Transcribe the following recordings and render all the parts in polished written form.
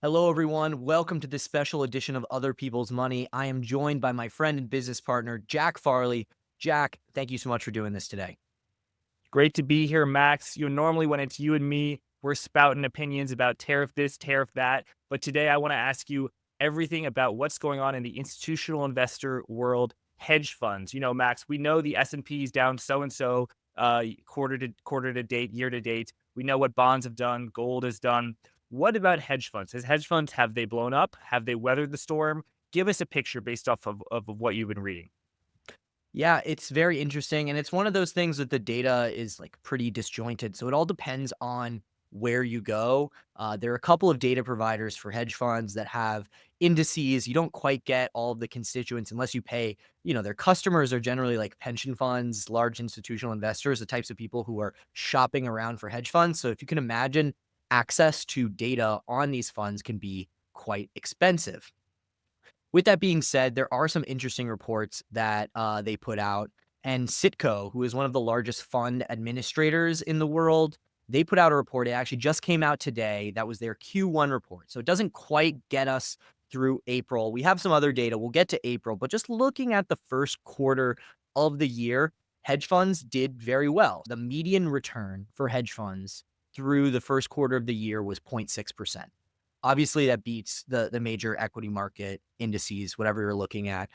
Hello, everyone. Welcome to this special edition of Other People's Money. I am joined by my friend and business partner, Jack Farley. Jack, thank you so much for doing this today. Great to be here, Max. Normally when it's you and me, we're spouting opinions about tariff this, tariff that. But today I want to ask you everything about what's going on in the institutional investor world, hedge funds. Max, we know the S&P is down so and so quarter to date, year to date. We know what bonds have done, gold has done. What about hedge funds? Has hedge funds, have they blown up? Have they weathered the storm? Give us a picture based off of what you've been reading. Yeah, it's very interesting. And it's one of those things that the data is like pretty disjointed. So it all depends on where you go. There are a couple of data providers for hedge funds that have indices. You don't quite get all of the constituents unless you pay. Their customers are generally like pension funds, large institutional investors, the types of people who are shopping around for hedge funds. So if you can imagine, access to data on these funds can be quite expensive. With that being said, there are some interesting reports that they put out. And Citco, who is one of the largest fund administrators in the world, they put out a report. It actually just came out today. That was their Q1 report. So it doesn't quite get us through April. We have some other data. We'll get to April. But just looking at the first quarter of the year, hedge funds did very well. The median return for hedge funds through the first quarter of the year was 0.6%. Obviously, that beats the major equity market indices, whatever you're looking at.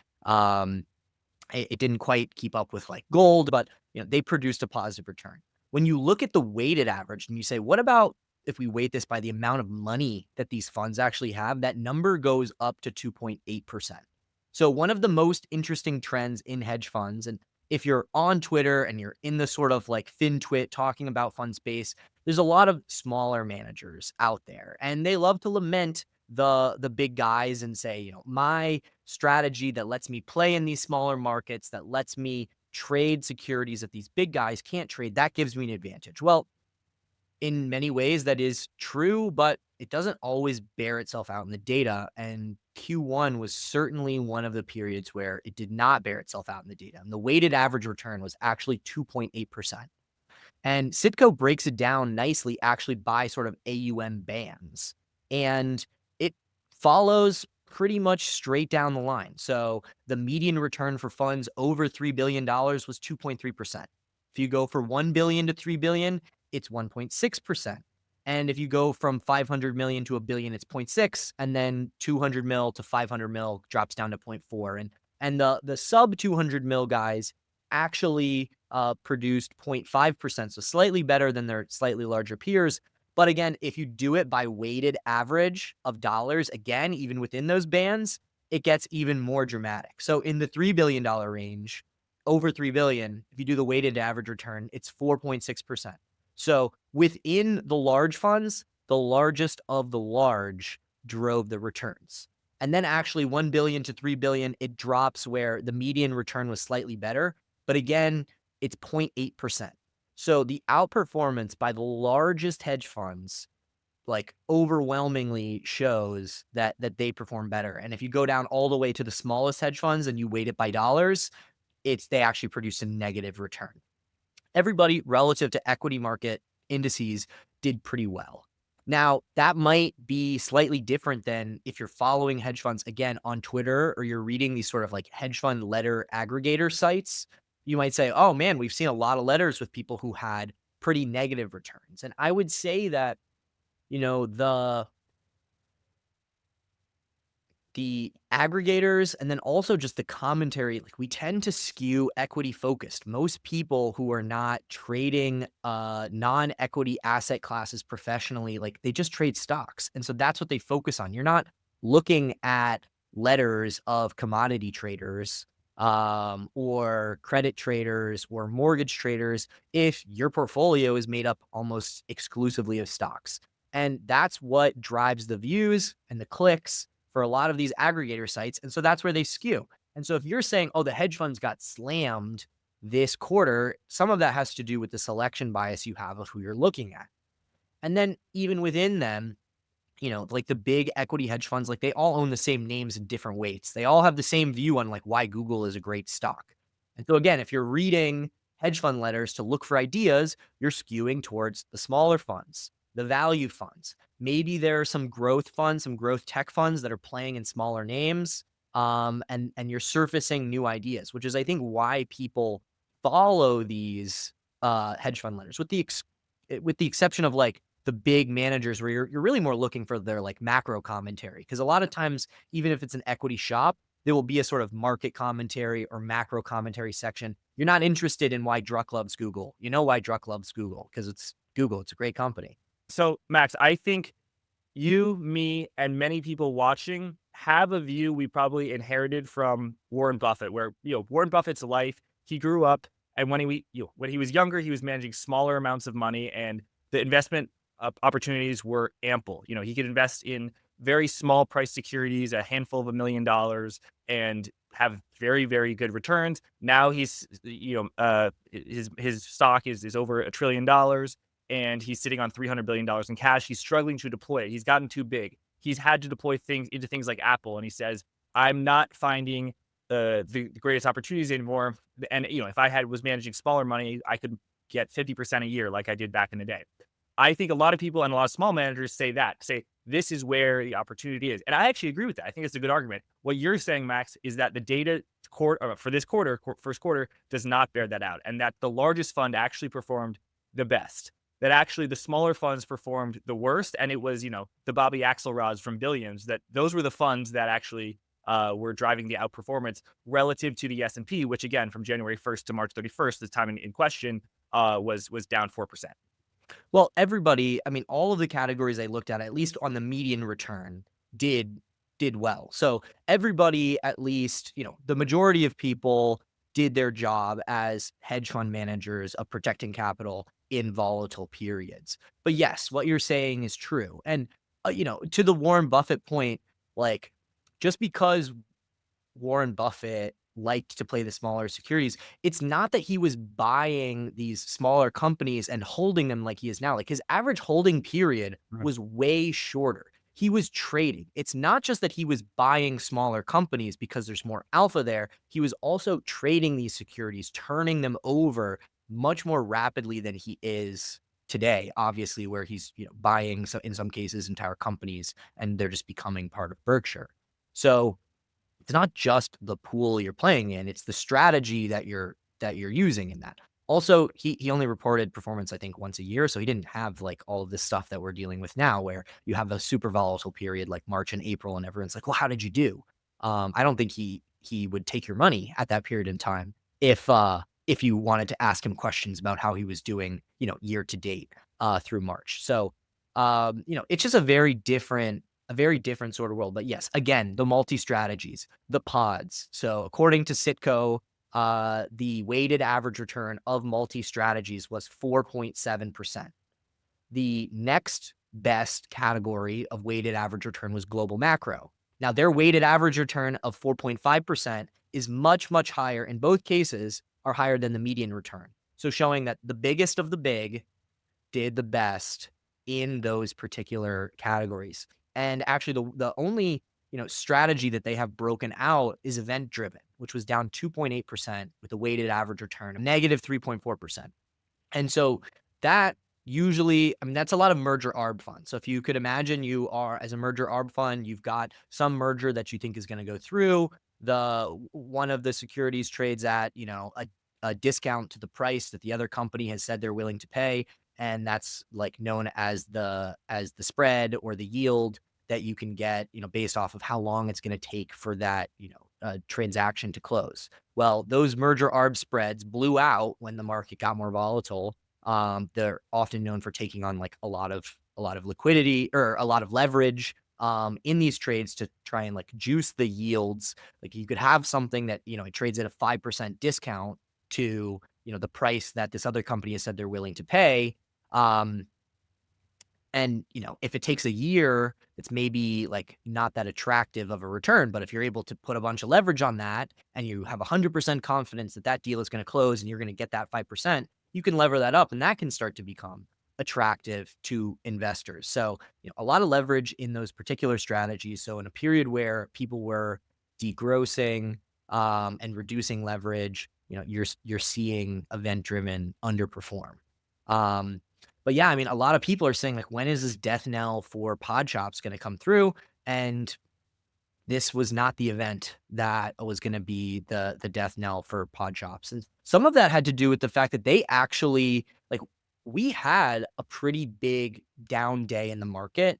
It didn't quite keep up with like gold, but they produced a positive return. When you look at the weighted average and you say, what about if we weight this by the amount of money that these funds actually have, that number goes up to 2.8%. So one of the most interesting trends in hedge funds, and if you're on Twitter and you're in the sort of like FinTwit talking about fund space, there's a lot of smaller managers out there, and they love to lament the big guys and say, my strategy that lets me play in these smaller markets, that lets me trade securities that these big guys can't trade, that gives me an advantage. Well, in many ways that is true, but it doesn't always bear itself out in the data. And Q1 was certainly one of the periods where it did not bear itself out in the data. And the weighted average return was actually 2.8%. And Citco breaks it down nicely actually by sort of AUM bands. And it follows pretty much straight down the line. So the median return for funds over $3 billion was 2.3%. If you go for 1 billion to 3 billion, it's 1.6%. And if you go from 500 million to a billion, it's 0.6. And then 200 mil to 500 mil drops down to 0.4. And the sub 200 mil guys actually produced 0.5%, so slightly better than their slightly larger peers. But again, if you do it by weighted average of dollars, again, even within those bands, it gets even more dramatic. So in the $3 billion range, over 3 billion, if you do the weighted average return, it's 4.6%. So within the large funds, the largest of the large drove the returns. And then actually 1 billion to 3 billion, it drops where the median return was slightly better. But again, it's 0.8%. So the outperformance by the largest hedge funds like overwhelmingly shows that they perform better. And if you go down all the way to the smallest hedge funds and you weight it by dollars, they actually produce a negative return. Everybody relative to equity market indices did pretty well. Now, that might be slightly different than if you're following hedge funds again on Twitter or you're reading these sort of like hedge fund letter aggregator sites. You might say, oh man, we've seen a lot of letters with people who had pretty negative returns. And I would say that, the aggregators and then also just the commentary, like we tend to skew equity focused. Most people who are not trading non-equity asset classes professionally, like they just trade stocks. And so that's what they focus on. You're not looking at letters of commodity traders or credit traders or mortgage traders if your portfolio is made up almost exclusively of stocks. And that's what drives the views and the clicks for a lot of these aggregator sites. And so that's where they skew. And so if you're saying, oh, the hedge funds got slammed this quarter, some of that has to do with the selection bias you have of who you're looking at. And then even within them, like the big equity hedge funds, like they all own the same names in different weights. They all have the same view on like why Google is a great stock. And so again, if you're reading hedge fund letters to look for ideas, you're skewing towards the smaller funds. the value funds. Maybe there are some growth funds, some growth tech funds that are playing in smaller names, and you're surfacing new ideas, which is I think why people follow these hedge fund lenders, with the exception of like the big managers where you're really more looking for their like macro commentary. Because a lot of times, even if it's an equity shop, there will be a sort of market commentary or macro commentary section. You're not interested in why Druck loves Google. You know why Druck loves Google because it's Google. It's a great company. So, Max, I think you, me, and many people watching have a view we probably inherited from Warren Buffett, where Warren Buffett's life, he grew up, and when he was younger, he was managing smaller amounts of money, and the investment opportunities were ample. He could invest in very small price securities, a handful of $1 million, and have very, very good returns. Now his stock is over $1 trillion, and he's sitting on $300 billion in cash. He's struggling to deploy it. He's gotten too big. He's had to deploy things into things like Apple, and he says, "I'm not finding the greatest opportunities anymore." And if I had was managing smaller money, I could get 50% a year like I did back in the day. I think a lot of people and a lot of small managers say this is where the opportunity is, and I actually agree with that. I think it's a good argument. What you're saying, Max, is that the data for this first quarter, does not bear that out, and that the largest fund actually performed the best, that actually the smaller funds performed the worst. And it was, the Bobby Axelrods from Billions, that those were the funds that actually were driving the outperformance relative to the S&P, which again, from January 1st to March 31st, the time in question, was down 4%. Well, everybody, I mean, all of the categories I looked at least on the median return, did did well. So everybody, at least, the majority of people did their job as hedge fund managers of protecting capital in volatile periods. But yes, what you're saying is true. And to the Warren Buffett point, like just because Warren Buffett liked to play the smaller securities, it's not that he was buying these smaller companies and holding them like he is now. Like his average holding period Mhm. was way shorter. He was trading. It's not just that he was buying smaller companies because there's more alpha there. He was also trading these securities, turning them over much more rapidly than he is today, obviously, where he's buying, so in some cases, entire companies, and they're just becoming part of Berkshire. So it's not just the pool you're playing in, it's the strategy that you're using in that. Also, he only reported performance, I think, once a year, so he didn't have, like, all of this stuff that we're dealing with now, where you have a super volatile period like March and April, and everyone's like, "Well, how did you do?" I don't think he would take your money at that period in time if you wanted to ask him questions about how he was doing, year to date, through March. So, it's just a very different sort of world. But yes, again, the multi strategies, the pods. So according to Citco, the weighted average return of multi strategies was 4.7%. The next best category of weighted average return was global macro. Now, their weighted average return of 4.5% is much, much higher. In both cases, are higher than the median return. So showing that the biggest of the big did the best in those particular categories. And actually the only, strategy that they have broken out is event driven, which was down 2.8% with a weighted average return of negative 3.4%. And so that usually, I mean, that's a lot of merger arb funds. So if you could imagine you are as a merger arb fund, you've got some merger that you think is going to go through. One of the securities trades at, a discount to the price that the other company has said they're willing to pay. And that's like known as the spread or the yield that you can get, based off of how long it's going to take for that, transaction to close. Well, those merger arb spreads blew out when the market got more volatile. They're often known for taking on like a lot of liquidity or a lot of leverage in these trades to try and like juice the yields. Like you could have something that it trades at a 5% discount to the price that this other company has said they're willing to pay. Um, and, if it takes a year, it's maybe like not that attractive of a return. But if you're able to put a bunch of leverage on that and you have 100% confidence that that deal is going to close and you're going to get that 5%, you can lever that up and that can start to become attractive to investors. So, a lot of leverage in those particular strategies. So, in a period where people were degrossing and reducing leverage, you're seeing event driven underperform. Um, But yeah, I mean, a lot of people are saying like, when is this death knell for pod shops going to come through? And this was not the event that was going to be the death knell for pod shops. And some of that had to do with the fact that they actually like we had a pretty big down day in the market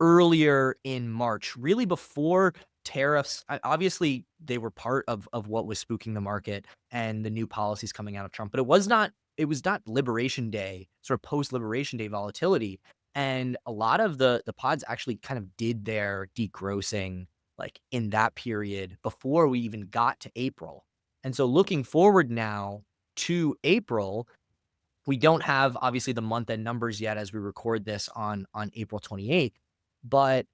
earlier in March, really before tariffs. Obviously, they were part of what was spooking the market and the new policies coming out of Trump, but it was not Liberation Day, sort of post Liberation Day volatility. And a lot of the pods actually kind of did their degrossing like in that period before we even got to April. And so looking forward now to April, we don't have obviously the month end numbers yet as we record this on April 28th, but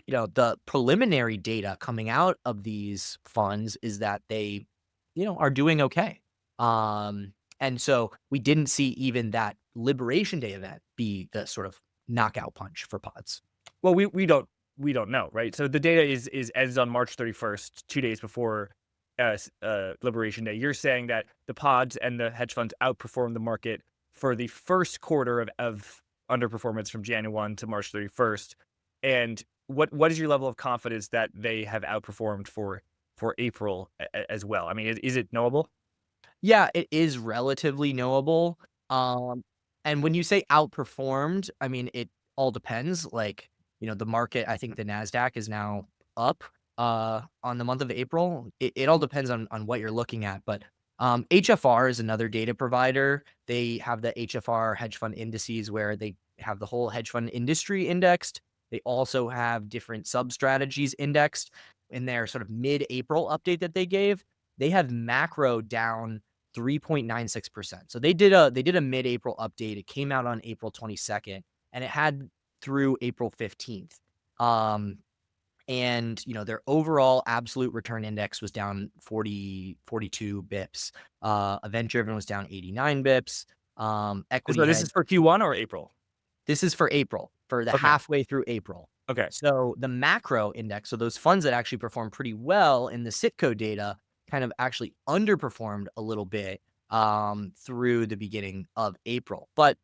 the preliminary data coming out of these funds is that they are doing okay. And so we didn't see even that Liberation Day event be the sort of knockout punch for pods. Well, we don't know, right? So the data is ends on March 31st, 2 days before Liberation Day. You're saying that the pods and the hedge funds outperformed the market for the first quarter of underperformance from January 1 to March 31st. And what is your level of confidence that they have outperformed for April as well? I mean, is it knowable? Yeah, it is relatively knowable. Um, and when you say outperformed, I mean, it all depends. Like, the market, I think the NASDAQ is now up on the month of April. It all depends on what you're looking at. But HFR is another data provider. They have the HFR hedge fund indices where they have the whole hedge fund industry indexed. They also have different sub strategies indexed in their sort of mid April update that they gave. They have macro down 3.96%. So they did a mid-April update. It came out on April 22nd and it had through April 15th. And their overall absolute return index was down 42 bips. Event driven was down 89 bips. Equity So this is hedge. for Q1 or April? This is for April, for the Okay. halfway through April. Okay. So the macro index, so those funds that actually performed pretty well in the Citco data kind of actually underperformed a little bit through the beginning of April. But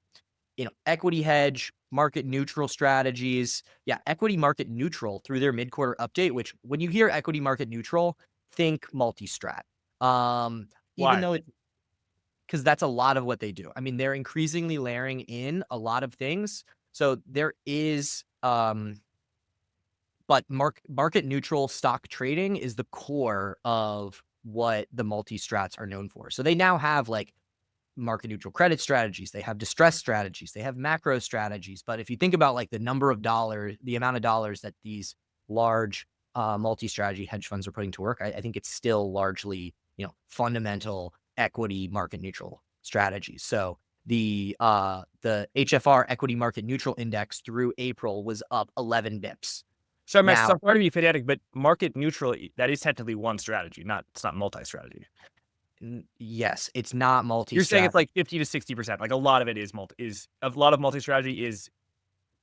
equity hedge, market neutral strategies. Yeah, equity market neutral through their mid-quarter update, which when you hear equity market neutral, think multi-strat. Even Why? though it's because that's a lot of what they do. I mean, they're increasingly layering in a lot of things. So there is but market neutral stock trading is the core of what the multi-strats are known for. So they now have like market neutral credit strategies, they have distress strategies, they have macro strategies. But if you think about like the number of dollars, the amount of dollars that these large multi-strategy hedge funds are putting to work, I think it's still largely, fundamental equity market neutral strategies. So the HFR equity market neutral index through April was up 11 bips. So I'm Now, sorry to be fanatic, but market neutral, that is technically one strategy, it's not multi-strategy. yes, it's not You're saying multi-strat. it's like 50 to 60%. Like a lot of it is a lot of multi-strategy is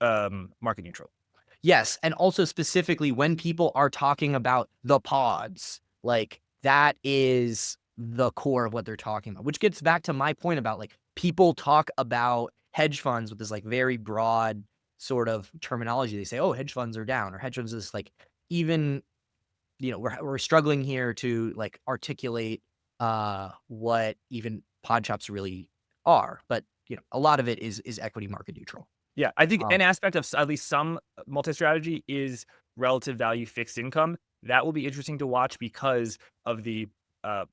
market neutral. Yes, and also specifically when people are talking about the pods, like that is the core of what they're talking about, which gets back to my point about like people talk about hedge funds with this like very broad sort of terminology. They say, "Oh, hedge funds are down," or hedge funds is like even we're struggling here to like articulate what even pod shops really are, but a lot of it is equity market neutral. Yeah, I think Um, an aspect of at least some multi-strategy is relative value fixed income. That will be interesting to watch because of the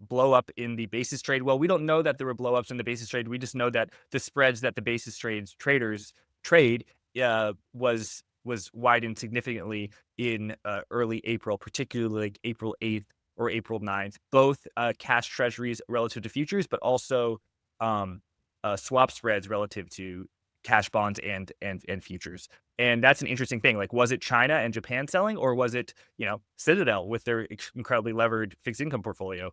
blow up in the basis trade. Well, we don't know that there were blow ups in the basis trade. We just know that the spreads that the basis trades traders trade was widened significantly in early April, particularly like April 8th or April 9th. Both cash treasuries relative to futures, but also um, swap spreads relative to cash bonds and futures. And that's an interesting thing. Like, was it China and Japan selling, or was it Citadel with their incredibly levered fixed income portfolio?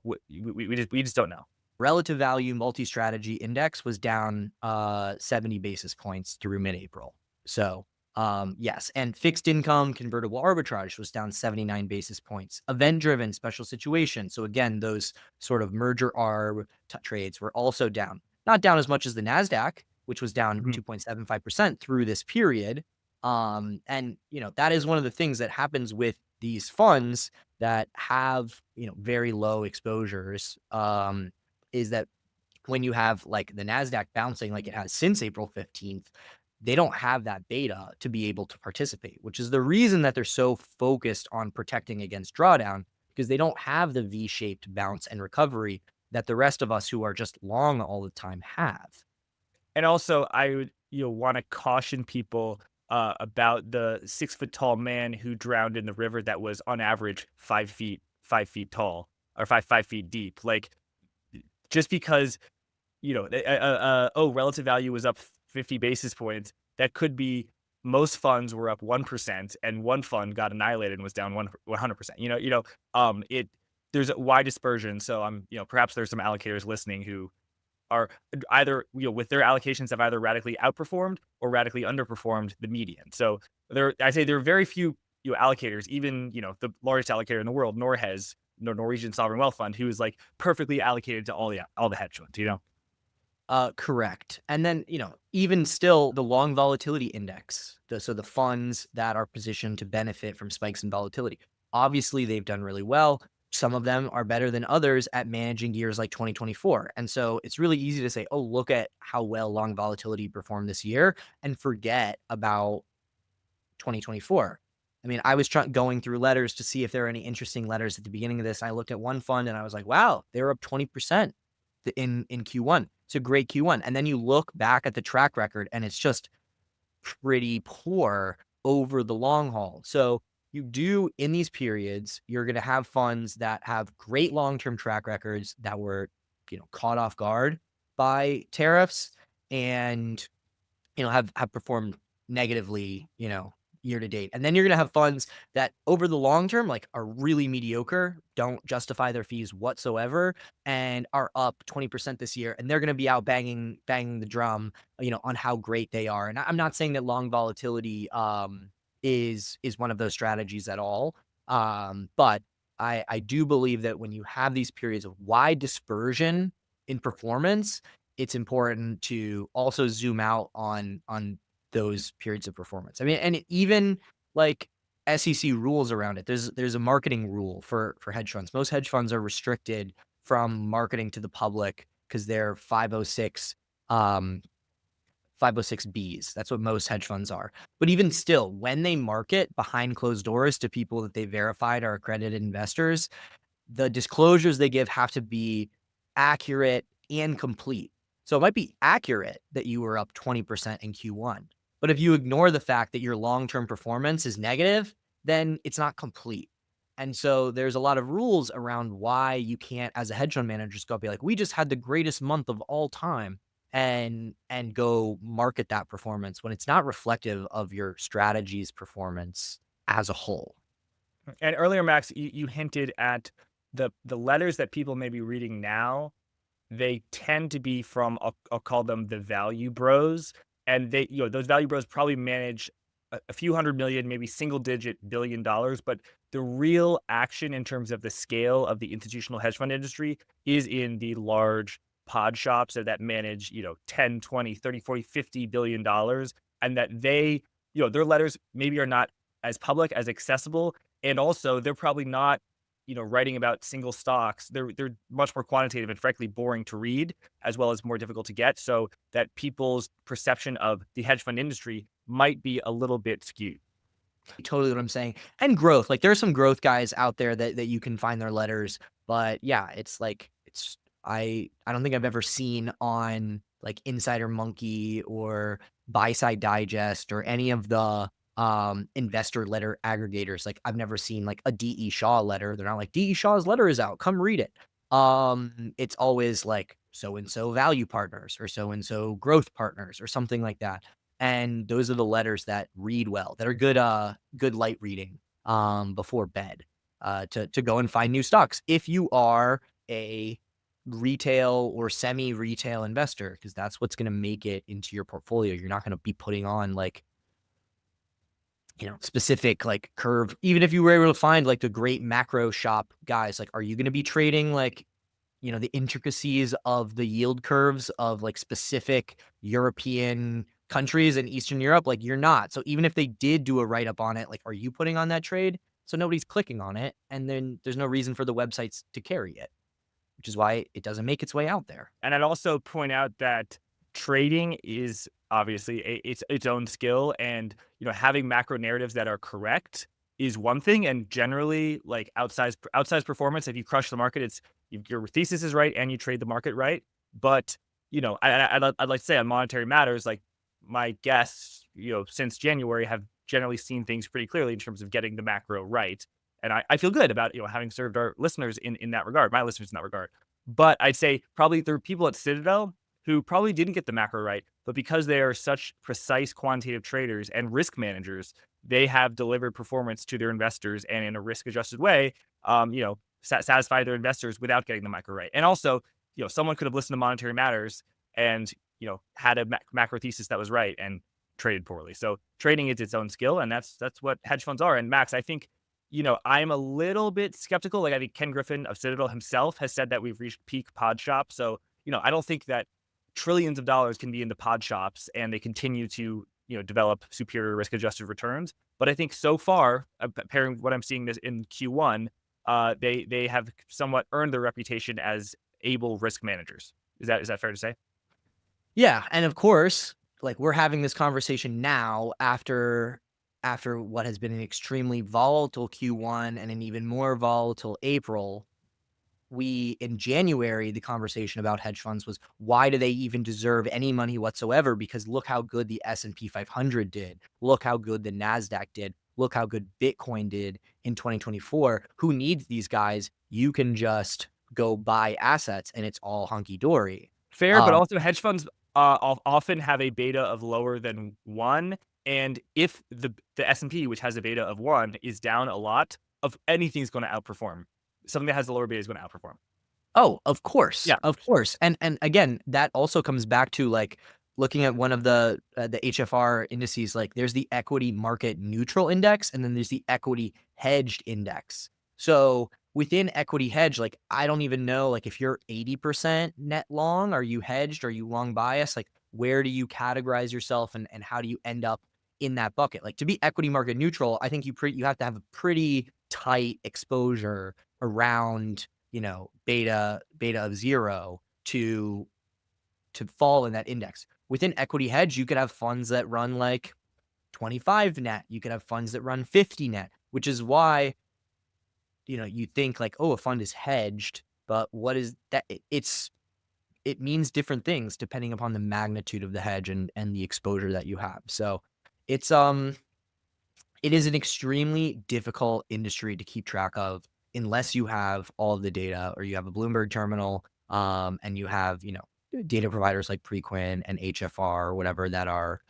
We just don't know. Relative value multi-strategy index was down 70 basis points through mid-April. So, yes, and fixed income convertible arbitrage was down 79 basis points. Event-driven special situation. So again, those sort of merger arb trades were also down. Not down as much as the NASDAQ, which was down Mhm. 2.75% through this period. And that is one of the things that happens with these funds that have, very low exposures, is that when you have like the NASDAQ bouncing like it has since April 15th, they don't have that beta to be able to participate, which is the reason that they're so focused on protecting against drawdown, because they don't have the V-shaped bounce and recovery that the rest of us who are just long all the time have. And also, I would, want to caution people about the 6 foot tall man who drowned in the river that was on average 5 feet tall, or 5 feet deep. Like, just because, relative value was up 50 basis points, that could be most funds were up 1% and one fund got annihilated and was down 100%. It there's a wide dispersion. So perhaps there's some allocators listening who are either, with their allocations have either radically outperformed or radically underperformed the median. So I say there are very few, allocators, even, the largest allocator in the world, Norhez, Norwegian Sovereign Wealth Fund, who is like perfectly allocated to all the hedge funds. Correct. And then, even still, the long volatility index, so the funds that are positioned to benefit from spikes in volatility, obviously they've done really well. Some of them are better than others at managing years like 2024. And so it's really easy to say, oh, look at how well long volatility performed this year and forget about 2024. I mean, I was going through letters to see if there are any interesting letters at the beginning of this. I looked at one fund and I was like, wow, they were up 20% in Q1. It's a great Q1. And then you look back at the track record and it's just pretty poor over the long haul. So you do, in these periods, you're going to have funds that have great long-term track records that were, caught off guard by tariffs and have performed negatively, year to date. And then you're going to have funds that over the long term, like, are really mediocre, don't justify their fees whatsoever, and are up 20% this year. And they're going to be out banging the drum, on how great they are. And I'm not saying that long volatility is one of those strategies at all. But I do believe that when you have these periods of wide dispersion in performance, it's important to also zoom out on those periods of performance. I mean, and even like SEC rules around it. There's a marketing rule for hedge funds. Most hedge funds are restricted from marketing to the public because they're 506 um 506Bs. That's what most hedge funds are. But even still, when they market behind closed doors to people that they verified are accredited investors, the disclosures they give have to be accurate and complete. So it might be accurate that you were up 20% in Q1, but if you ignore the fact that your long-term performance is negative, then it's not complete. And so there's a lot of rules around why you can't, as a hedge fund manager, just go be like, we just had the greatest month of all time and go market that performance when it's not reflective of your strategy's performance as a whole. And earlier, Max, you hinted at the letters that people may be reading now. They tend to be from, I'll call them the value bros, and those value bros probably manage a few hundred million, maybe single digit $1 billion. But the real action in terms of the scale of the institutional hedge fund industry is in the large pod shops that manage, 10, 20, 30, 40, 50 billion dollars, and that their letters maybe are not as public, as accessible, and also they're probably not, writing about single stocks. They're much more quantitative and frankly boring to read, as well as more difficult to get. So that people's perception of the hedge fund industry might be a little bit skewed. Totally what I'm saying. And growth. Like, there are some growth guys out there that you can find their letters, but yeah, it's like I don't think I've ever seen on like Insider Monkey or Buy Side Digest or any of the investor letter aggregators. Like, I've never seen like a DE Shaw letter. They're not like, DE Shaw's letter is out, come read it. It's always like so and so value partners or so and so growth partners or something like that. And those are the letters that read well, that are good light reading before bed, to go and find new stocks if you are a retail or semi-retail investor, because that's what's going to make it into your portfolio. You're not going to be putting on like, specific like curve. Even if you were able to find like the great macro shop guys, like, are you going to be trading like the intricacies of the yield curves of like specific European countries and Eastern Europe, like you're not. So even if they did do a write up on it, like, are you putting on that trade? So nobody's clicking on it. And then there's no reason for the websites to carry it, which is why it doesn't make its way out there. And I'd also point out that trading is obviously its own skill, and having macro narratives that are correct is one thing, and generally like outsized performance. If you crush the market, your thesis is right and you trade the market right. But I'd like to say on monetary matters, like my guests, since January have generally seen things pretty clearly in terms of getting the macro right. And I feel good about having served our listeners in that regard, my listeners in that regard. But I'd say probably there are people at Citadel who probably didn't get the macro right, but because they are such precise quantitative traders and risk managers, they have delivered performance to their investors and in a risk adjusted way, satisfy their investors without getting the macro right. And also, someone could have listened to Monetary Matters and, had a macro thesis that was right and traded poorly. So trading is its own skill, and that's what hedge funds are. And Max, I think I'm a little bit skeptical. Like I think Ken Griffin of Citadel himself has said that we've reached peak pod shop. So, I don't think that trillions of dollars can be into pod shops and they continue to, develop superior risk adjusted returns. But I think so far, pairing what I'm seeing this in Q1, they have somewhat earned their reputation as able risk managers. Is that fair to say? Yeah, and of course, like, we're having this conversation now after what has been an extremely volatile Q1 and an even more volatile April. In January, the conversation about hedge funds was, why do they even deserve any money whatsoever? Because look how good the S&P 500 did. Look how good the Nasdaq did. Look how good Bitcoin did in 2024. Who needs these guys? You can just go buy assets and it's all hunky dory. Fair, but Um, also hedge funds often have a beta of lower than 1, and if the S&P, which has a beta of 1, is down a lot, of anything's gonna outperform. Something that has a lower beta is gonna outperform. Oh, of course, Yeah. of course, and again, that also comes back to, like, looking at one of the HFR indices, like, there's the equity market neutral index, and then there's the equity hedged index. So, within equity hedge, like, I don't even know, like, if you're 80% net long, are you hedged? Are you long bias? Like, where do you categorize yourself, and how do you end up in that bucket? Like, to be equity market neutral, I think you have to have a pretty tight exposure around beta of 0 to fall in that index. Within equity hedge, you could have funds that run like 25 net. You could have funds that run 50 net, which is why, you think like, oh, a fund is hedged, but what is that? It means different things depending upon the magnitude of the hedge and the exposure that you have. So it's it is an extremely difficult industry to keep track of unless you have all of the data or you have a Bloomberg terminal, and you have, data providers like Preqin and HFR or whatever that are,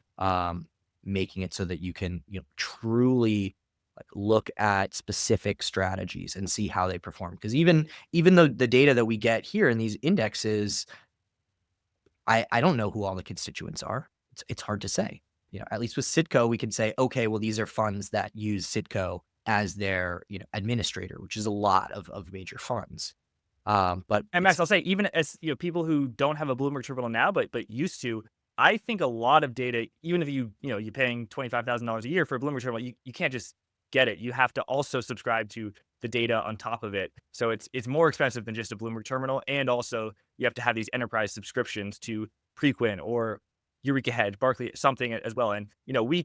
making it so that you can, truly like look at specific strategies and see how they perform. Because even though the data that we get here in these indexes, I don't know who all the constituents are. It's hard to say. At least with Citco, we can say, okay, well, these are funds that use Citco as their, administrator, which is a lot of major funds. But And it's Max, I'll say, even as people who don't have a Bloomberg terminal now, but used to, I think a lot of data, even if you're paying $25,000 a year for a Bloomberg terminal, you can't just get it. You have to also subscribe to the data on top of it. So it's more expensive than just a Bloomberg terminal, and also you have to have these enterprise subscriptions to Preqin or Eureka Hedge, Barclay, something as well. And we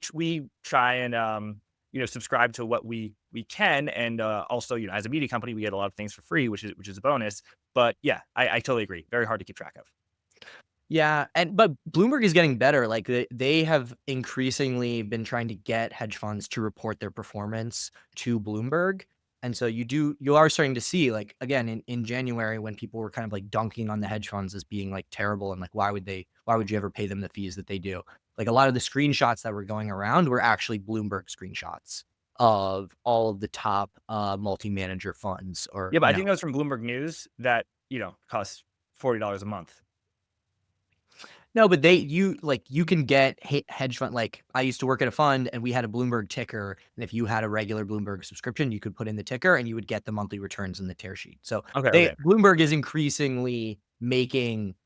try and subscribe to what we can, and also as a media company, we get a lot of things for free, which is a bonus. But yeah, I totally agree. Very hard to keep track of. Yeah, but Bloomberg is getting better. Like they have increasingly been trying to get hedge funds to report their performance to Bloomberg. And so you are starting to see, like, again, in January, when people were kind of like dunking on the hedge funds as being like terrible and like why would you ever pay them the fees that they do? Like, a lot of the screenshots that were going around were actually Bloomberg screenshots of all of the top multi-manager funds, or Yeah, but I think that was from Bloomberg News that costs $40 a month. No, but you can get hedge fund. Like I used to work at a fund and we had a Bloomberg ticker. And if you had a regular Bloomberg subscription, you could put in the ticker and you would get the monthly returns in the tear sheet. So Okay, okay. Bloomberg is increasingly making,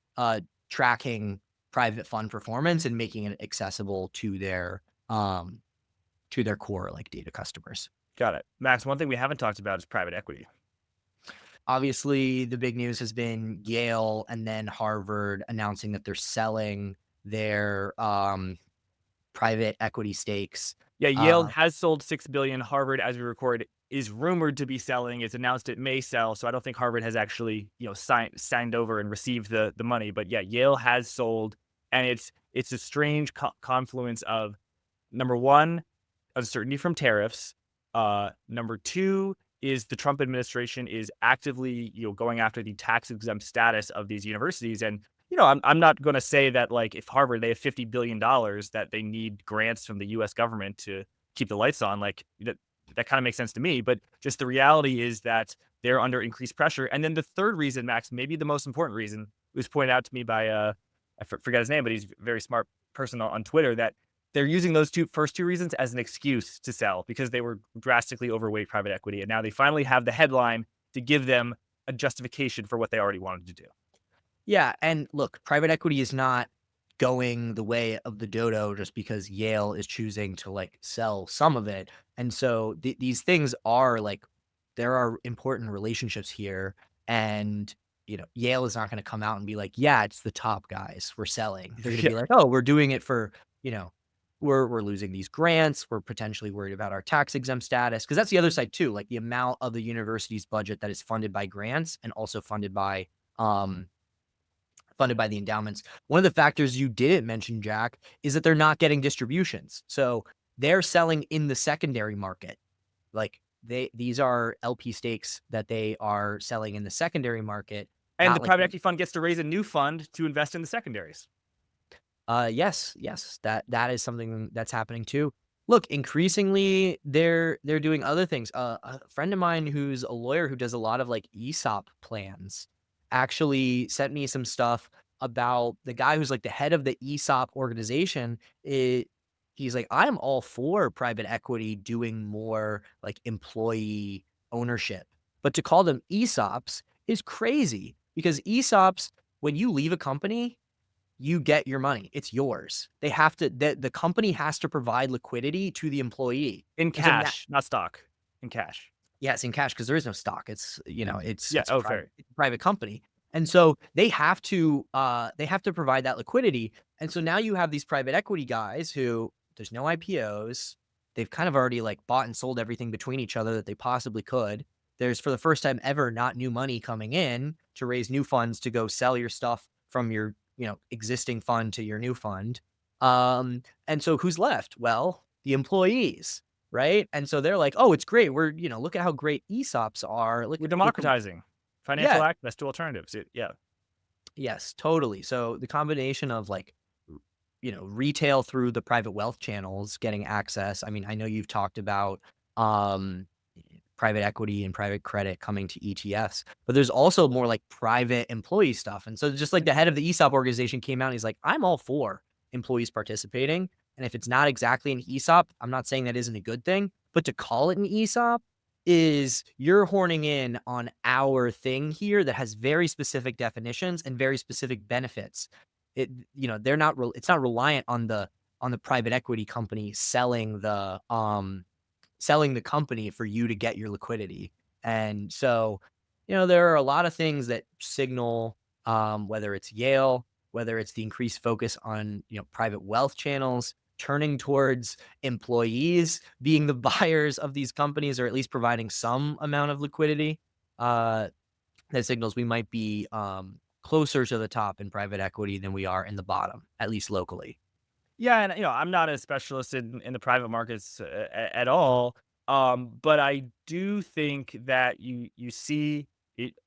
tracking private fund performance and making it accessible um, to their core like data customers. Got it. Max, one thing we haven't talked about is private equity. Obviously, the big news has been Yale and then Harvard announcing that they're selling their private equity stakes. Yeah, Yale Uh, has sold 6 billion. Harvard, as we record, is rumored to be selling. It's announced it may sell. So I don't think Harvard has actually, signed over and received the money. But yeah, Yale has sold, and it's a strange confluence of number one, uncertainty from tariffs. Number two is the Trump administration is actively, going after the tax exempt status of these universities. And I'm not going to say that like if Harvard they have $50 billion that they need grants from the U.S. government to keep the lights on. Like that kind of makes sense to me. But just the reality is that they're under increased pressure. And then the third reason, Max, maybe the most important reason, was pointed out to me by forget his name, but he's a very smart person on Twitter that they're using those first two reasons as an excuse to sell because they were drastically overweight private equity. And now they finally have the headline to give them a justification for what they already wanted to do. yeah, and look, private equity is not going the way of the dodo just because Yale is choosing to like sell some of it. And so these things are like there are important relationships here, and Yale is not going to come out and be like, yeah, it's the top guys we're selling. They're going to Yeah. be like, oh, we're doing it for, you know, we're losing these grants. We're potentially worried about our tax exempt status because that's the other side too. Like the amount of the university's budget that is funded by grants and also um funded by the endowments. One of the factors you didn't mention, Jack, is that they're not getting distributions. So they're selling in the secondary market. Like these are LP stakes that they are selling in the secondary market, And the not like private equity fund gets to raise a new fund to invest in the secondaries. yes, that is something that's happening too. Look, increasingly they're doing other things. A friend of mine who's a lawyer who does a lot of like ESOP plans actually sent me some stuff about the guy who's like the head of the ESOP organization. He's like, I'm all for private equity doing more like employee ownership, but to call them ESOPs is crazy because ESOPs, when you leave a company, you get your money. It's yours. They have to the company has to provide liquidity to the employee. In And so now cash, not stock. In cash. yes, in cash because there is no stock. It's, Yeah. it's a Oh, fair. private company. And so they have to provide that liquidity. And so now you have these private equity guys who there's no IPOs. They've kind of already like bought and sold everything between each other that they possibly could. There's for the first time ever not new money coming in to raise new funds to go sell your stuff from your, existing fund to your new fund. And so who's left? Well, the employees, right? And so they're like, "Oh, it's great. Look at how great ESOPs are. We're Look at democratizing yeah, financial access to alternatives. Yeah. yes, totally." So the combination of like, retail through the private wealth channels getting access. I mean, I know you've talked about um private equity and private credit coming to ETFs, but there's also more like private employee stuff. And so just like the head of the ESOP organization came out and he's like, I'm all for employees participating. And if it's not exactly an ESOP, I'm not saying that isn't a good thing, but to call it an ESOP is you're horning in on our thing here that has very specific definitions and very specific benefits. They're not it's not reliant on the private equity company selling the company for you to get your liquidity. And so, there are a lot of things that signal, whether it's Yale, whether it's the increased focus on, private wealth channels, turning towards employees being the buyers of these companies, or at least providing some amount of liquidity, uh, that signals we might be closer to the top in private equity than we are in the bottom, at least locally. Yeah, and I'm not a specialist in the private markets at all, but I do think that you see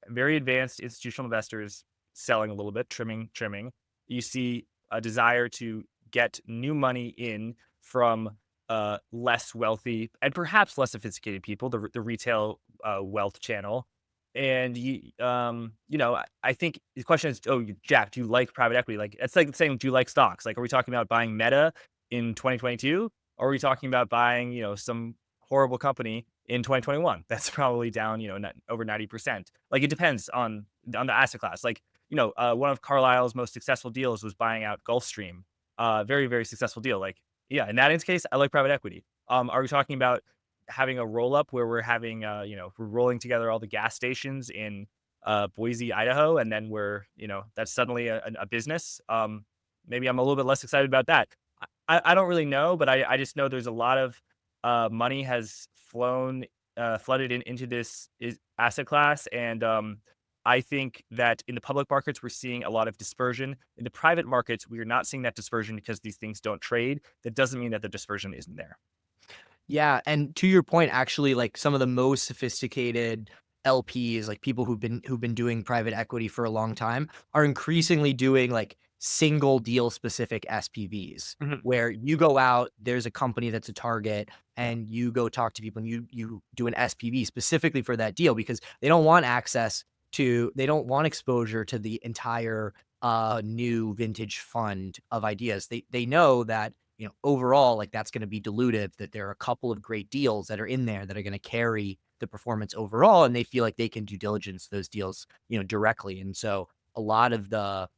very advanced institutional investors selling a little bit, trimming. You see a desire to get new money in from less wealthy and perhaps less sophisticated people, the retail wealth channel, And I think the question is, oh, Jack, do you like private equity? Like, it's like saying, do you like stocks? Like, are we talking about buying Meta in 2022? Or are we talking about buying, some horrible company in 2021 that's probably down, over 90%? Like, it depends on the asset class. Like, one of Carlyle's most successful deals was buying out Gulfstream. Very, very successful deal. Like, yeah, in that case, I like private equity. Are we talking about having a roll up where we're having, we're rolling together all the gas stations in Boise, Idaho, and then that's suddenly a business. Maybe I'm a little bit less excited about that. I don't really know, but I just know there's a lot of money has flooded into this asset class, and I think that in the public markets we're seeing a lot of dispersion. In the private markets, we are not seeing that dispersion because these things don't trade. That doesn't mean that the dispersion isn't there. Yeah, and to your point, actually, like some of the most sophisticated LPs, like people who've been doing private equity for a long time, are increasingly doing like single deal specific SPVs, Mhm. where you go out, there's a company that's a target, Yeah. and you go talk to people and you do an SPV specifically for that deal because they don't want they don't want exposure to the entire new vintage fund of ideas. They know that overall, like that's going to be dilutive, that there are a couple of great deals that are in there that are going to carry the performance overall. And they feel like they can do diligence those deals, directly. And so a lot of the,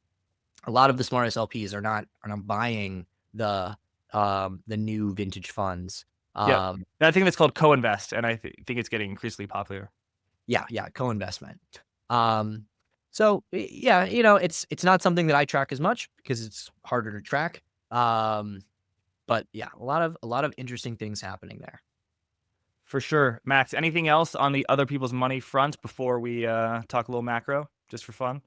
a lot of the smartest LPs are not buying the new vintage funds. Yeah. Um, And I think that's called co-invest, and think it's getting increasingly popular. yeah, yeah, co-investment. Um, so yeah, it's not something that I track as much because it's harder to track. Um, but yeah, a lot of interesting things happening there. For sure. Max, anything else on the other people's money front before we talk a little macro, just for fun?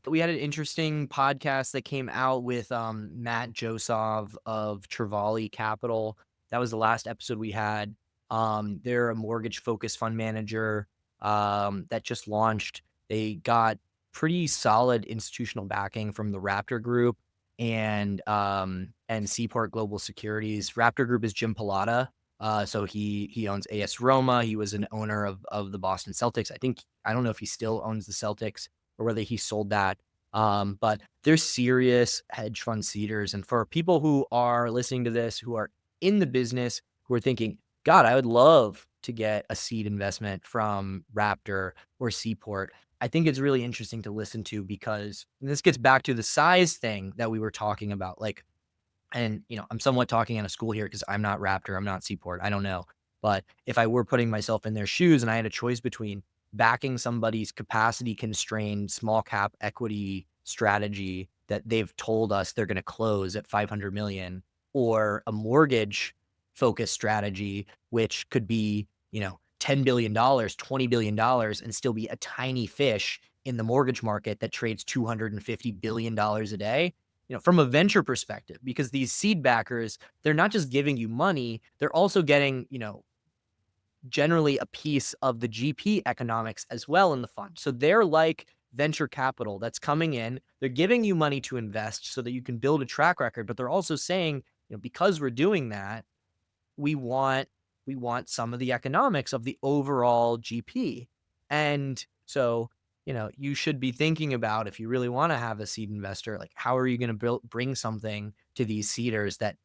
We had an interesting podcast that came out with Matt Josov of Trevally Capital. That was the last episode we had. They're a mortgage focused fund manager that just launched. They got pretty solid institutional backing from the Raptor Group and Seaport Global Securities. Raptor Group is Jim Pilata. So he owns AS Roma. He was an owner of the Boston Celtics. I don't know if he still owns the Celtics or whether he sold that. But they're serious hedge fund seeders. And for people who are listening to this, who are in the business, who are thinking, God, I would love to get a seed investment from Raptor or Seaport. I think it's really interesting to listen to because this gets back to the size thing that we were talking about. Like, and I'm somewhat talking out of school here because I'm not Raptor, I'm not Seaport, I don't know. But if I were putting myself in their shoes and I had a choice between backing somebody's capacity constrained small cap equity strategy that they've told us they're going to close at 500 million or a mortgage focused strategy which could be, $10 billion, $20 billion and still be a tiny fish in the mortgage market that trades $250 billion a day, from a venture perspective, because these seed backers, they're not just giving you money, they're also getting, generally a piece of the GP economics as well in the fund. So they're like venture capital that's coming in. They're giving you money to invest so that you can build a track record, but they're also saying, because we're doing that, we want we want some of the economics of the overall GP. And so, you should be thinking about if you really want to have a seed investor, like how are you going to bring something to these seeders that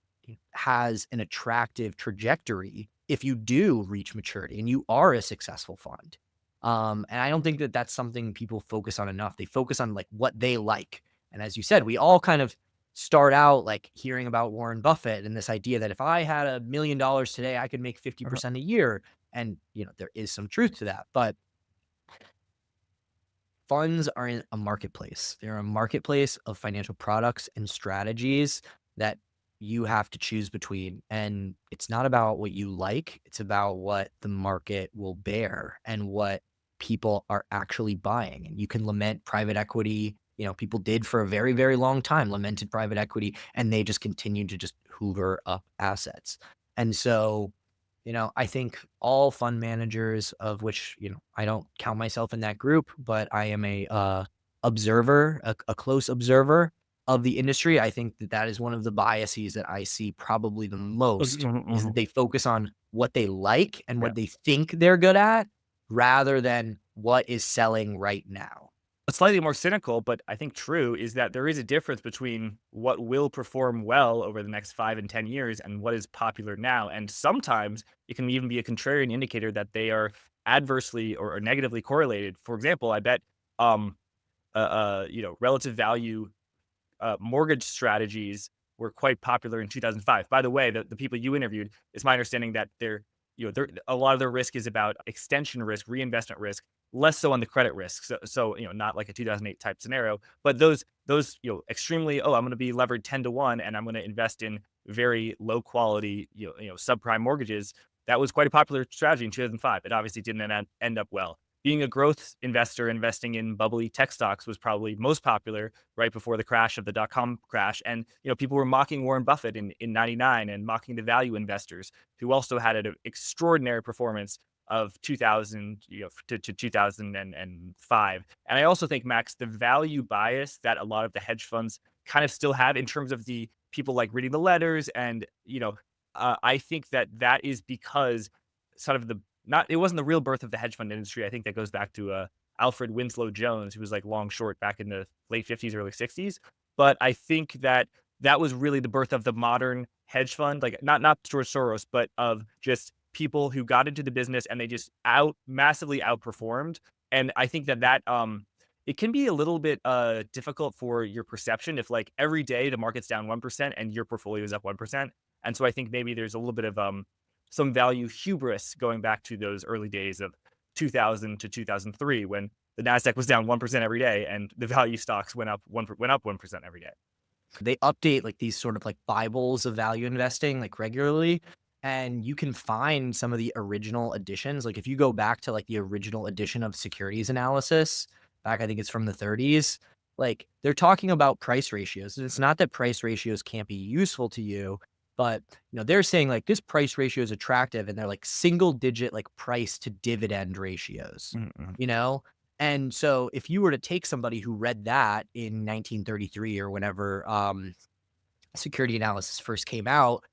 has an attractive trajectory if you do reach maturity and you are a successful fund. And I don't think that that's something people focus on enough. They focus on like what they like. And as you said, we all kind of start out like hearing about Warren Buffett and this idea that if I had $1 million today, I could make Uh-huh. 50% a year. And, there is some truth to that. But funds are in a marketplace. They're a marketplace of financial products and strategies that you have to choose between. And it's not about what you like, it's about what the market will bear and what people are actually buying. And you can lament private equity. People did for a very, very long time, lamented private equity, and they just continued to just hoover up assets. And so I think all fund managers, of which, I don't count myself in that group, but I am a observer, a close observer of the industry. I think that that is one of the biases that I see probably the most Mhm, is that mhm. they focus on what they like and Yeah. what they think they're good at rather than what is selling right now. Slightly more cynical, but I think true, is that there is a difference between what will perform well over the next 5 and 10 years and what is popular now. And sometimes it can even be a contrarian indicator that they are adversely or negatively correlated. For example, I bet relative value mortgage strategies were quite popular in 2005. By the way, the people you interviewed, it's my understanding that a lot of their risk is about extension risk, reinvestment risk, less so on the credit risk. So not like a 2008 type scenario, but those extremely, oh, I'm going to be levered 10 to 1 and I'm going to invest in very low quality subprime mortgages. That was quite a popular strategy in 2005. It obviously didn't end up well. Being a growth investor, investing in bubbly tech stocks was probably most popular right before the crash of the dot-com crash. And, people were mocking Warren Buffett in 99 and mocking the value investors who also had an extraordinary performance of 2000, to 2005. And I also think, Max, the value bias that a lot of the hedge funds kind of still have in terms of the people like reading the letters and, I think that is because sort of the not it wasn't the real birth of the hedge fund industry. I think that goes back to Alfred Winslow Jones, who was like long short back in the late 50s, early 60s. But I think that was really the birth of the modern hedge fund, like not George Soros, but of just people who got into the business and they just massively outperformed. And I think that it can be a little bit difficult for your perception if like every day the market's down 1% and your portfolio is up 1%. And so I think maybe there's a little bit of some value hubris going back to those early days of 2000 to 2003 when the Nasdaq was down 1% every day and the value stocks went up 1% every day. They update like these sort of like Bibles of value investing like regularly. And you can find some of the original editions. Like if you go back to like the original edition of securities analysis, back I think it's from the 30s, like they're talking about price ratios. And it's not that price ratios can't be useful to you, but they're saying like this price ratio is attractive and they're like single digit like price to dividend ratios, Mhm. you know? And so if you were to take somebody who read that in 1933 or whenever security analysis first came out,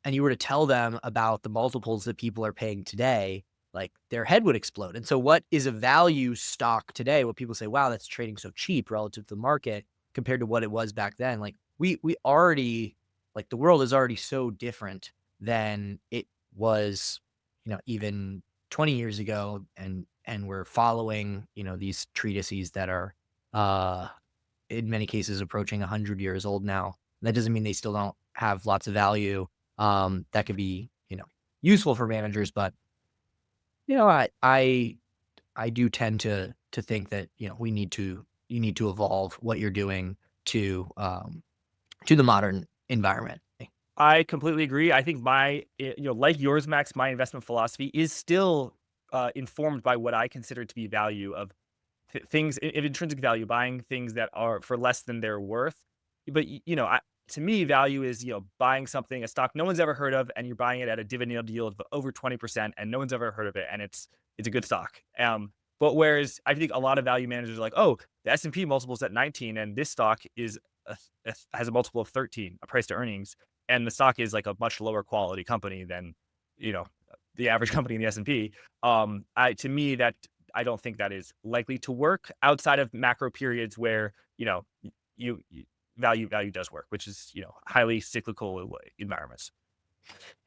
and you were to tell them about the multiples that people are paying today, like their head would explode. And so what is a value stock today? What people say, wow, that's trading so cheap relative to the market compared to what it was back then. Like we already like the world is already so different than it was, even 20 years ago. And we're following, these treatises that are uh in many cases approaching 100 years old now. That doesn't mean they still don't have lots of value, that could be, useful for managers, but, I do tend to think that, you need to evolve what you're doing to the modern environment. I completely agree. I think like yours, Max, my investment philosophy is still informed by what I consider to be value of things of intrinsic value, buying things that are for less than their worth. But to me, value is buying something, a stock no one's ever heard of, and you're buying it at a dividend yield of over 20%, and no one's ever heard of it, and it's a good stock. But whereas I think a lot of value managers are like, oh, the S&P multiple's at 19, and this stock has a multiple of 13, a price to earnings, and the stock is like a much lower quality company than you know the average company in the S&P. To me, that I don't think that is likely to work outside of macro periods where, you value does work, which is, highly cyclical environments.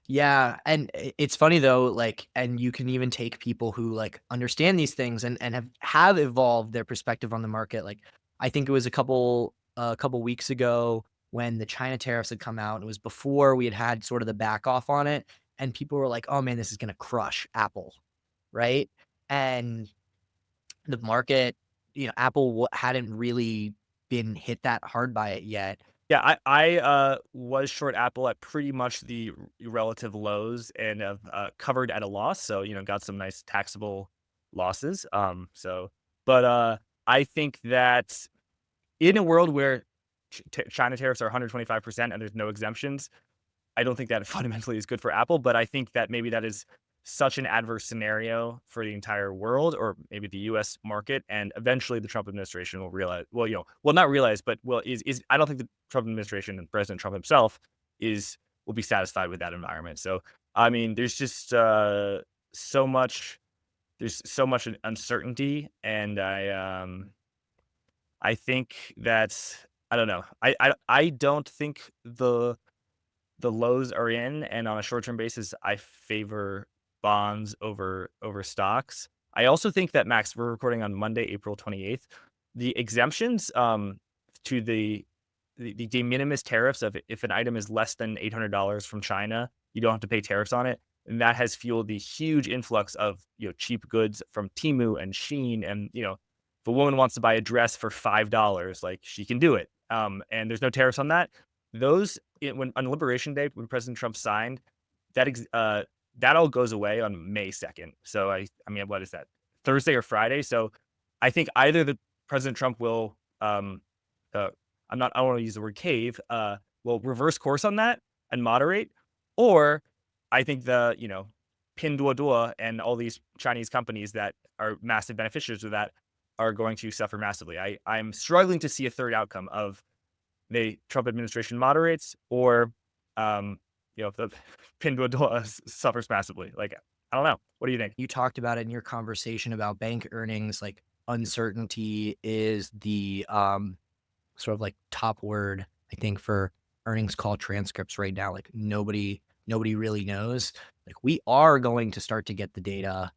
Yeah, and it's funny though, like, and you can even take people who like understand these things and have evolved their perspective on the market. Like, I think it was a couple weeks ago when the China tariffs had come out. It was before we had sort of the back off on it, and people were like, "Oh man, this is gonna crush Apple," right? And the market, Apple hadn't really been hit that hard by it yet. Yeah, I was short Apple at pretty much the relative lows and have covered at a loss. So, got some nice taxable losses. I think that in a world where China tariffs are 125% and there's no exemptions, I don't think that fundamentally is good for Apple, but I think that maybe that is such an adverse scenario for the entire world or maybe the US market. And eventually the Trump administration will realize, not realize, but I don't think the Trump administration and President Trump himself will be satisfied with that environment. So, I mean, there's just so much there's so much uncertainty, and I think that's I don't know. I don't think the lows are in, and on a short-term basis, I favor bonds over stocks. I also think that Max, we're recording on Monday, April 28th. The exemptions to the de minimis tariffs of if an item is less than $800 from China, you don't have to pay tariffs on it. And that has fueled the huge influx of cheap goods from Timu and Sheen. And if a woman wants to buy a dress for $5, like she can do it. And there's no tariffs on that. Those when on Liberation Day, when President Trump signed, that that all goes away on May 2nd. So I mean, what is that? Thursday or Friday? So I think either the President Trump will uh, I don't want to use the word cave, will reverse course on that and moderate, or I think Pinduoduo and all these Chinese companies that are massive beneficiaries of that are going to suffer massively. I'm struggling to see a third outcome of the Trump administration moderates or, if the Pinduoduo suffers massively. Like, I don't know. What do you think? You talked about it in your conversation about bank earnings, like uncertainty is the sort of like top word, I think, for earnings call transcripts right now. Like nobody really knows. Like we are going to start to get the data,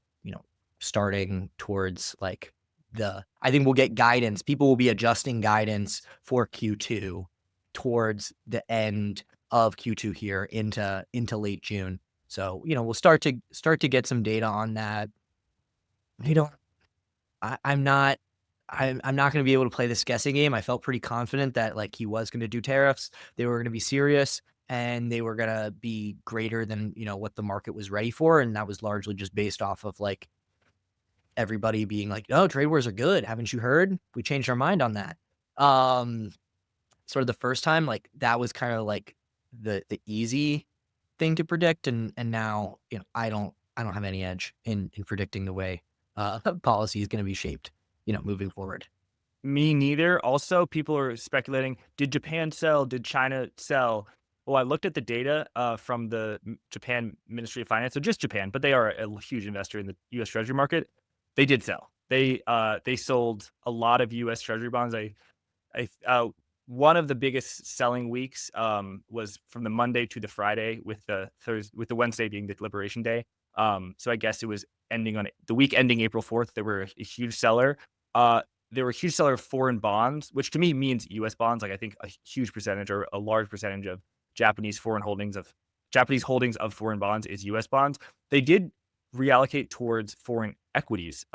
starting towards like I think we'll get guidance. People will be adjusting guidance for Q2 towards the end of Q2 here into late June. So, we'll start to get some data on that. You know, I'm not I'm not gonna be able to play this guessing game. I felt pretty confident that, like, he was gonna do tariffs. They were gonna be serious, and they were gonna be greater than, what the market was ready for, and that was largely just based off of, like, everybody being like, "Oh, trade wars are good. Haven't you heard? We changed our mind on that." Um, Sort of the first time, like, that was kinda like the easy thing to predict, and now, I don't have any edge in predicting the way, policy is gonna be shaped, moving forward. Me neither. Also, people are speculating, did Japan sell? Did China sell? Well, I looked at the data from the Japan Ministry of Finance, so just Japan, but they are a huge investor in the U.S. Treasury market. They did sell. They sold a lot of U.S. Treasury bonds. I one of the biggest selling weeks was from the Monday to the Friday, with the Wednesday being the Liberation Day. So I guess it was ending on the week ending April 4th. They were a huge seller. Uh, they were a huge seller of foreign bonds, which to me means U.S. bonds. Like I think a huge percentage or a large percentage of Japanese holdings of foreign bonds is U.S. bonds. They did reallocate towards foreign equities,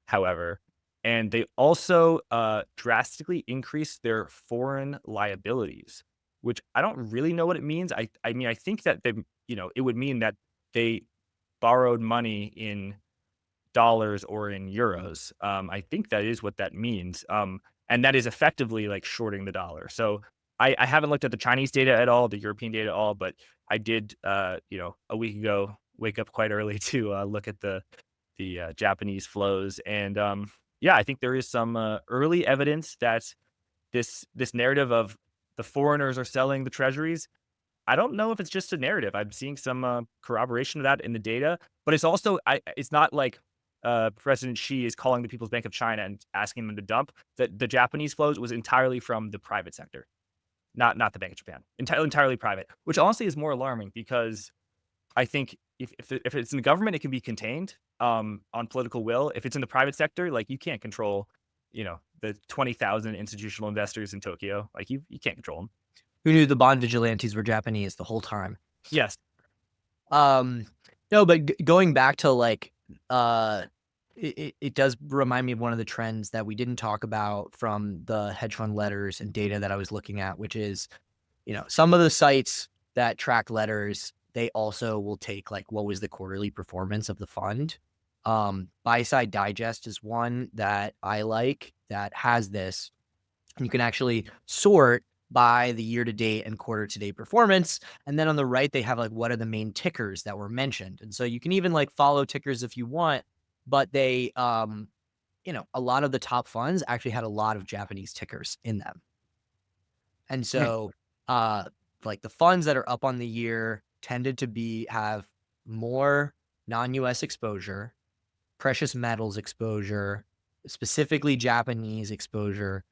however, and they also drastically increased their foreign liabilities, which I don't really know what it means. I mean, I think that it would mean that they borrowed money in dollars or in euros. I think that is what that means. And that is effectively like shorting the dollar. So I haven't looked at the Chinese data at all, the European data at all, but I did, a week ago, wake up quite early to look at the Japanese flows. And yeah, I think there is some early evidence that this narrative of the foreigners are selling the treasuries. I don't know if it's just a narrative. I'm seeing some corroboration of that in the data, but it's also it's not like President Xi is calling the People's Bank of China and asking them to dump. The Japanese flows was entirely from the private sector, not the Bank of Japan. Entirely private, which honestly is more alarming because I think if it's in the government, it can be contained on political will. If it's in the private sector, like you can't control, the 20,000 institutional investors in Tokyo. Like you can't control them. Who knew the bond vigilantes were Japanese the whole time? Yes, Um, no, but going back to like, uh, it does remind me of one of the trends that we didn't talk about from the hedge fund letters and data that I was looking at, which is, some of the sites that track letters, they also will take like what was the quarterly performance of the fund. Buy Side Digest is one that I like that has this. And you can actually sort by the year to date and quarter to date performance. And then on the right, they have like what are the main tickers that were mentioned. And so you can even like follow tickers if you want, but a lot of the top funds actually had a lot of Japanese tickers in them. And Hmm. so uh like the funds that are up on the year tended to have more non-US exposure. precious metals exposure, specifically Japanese exposure.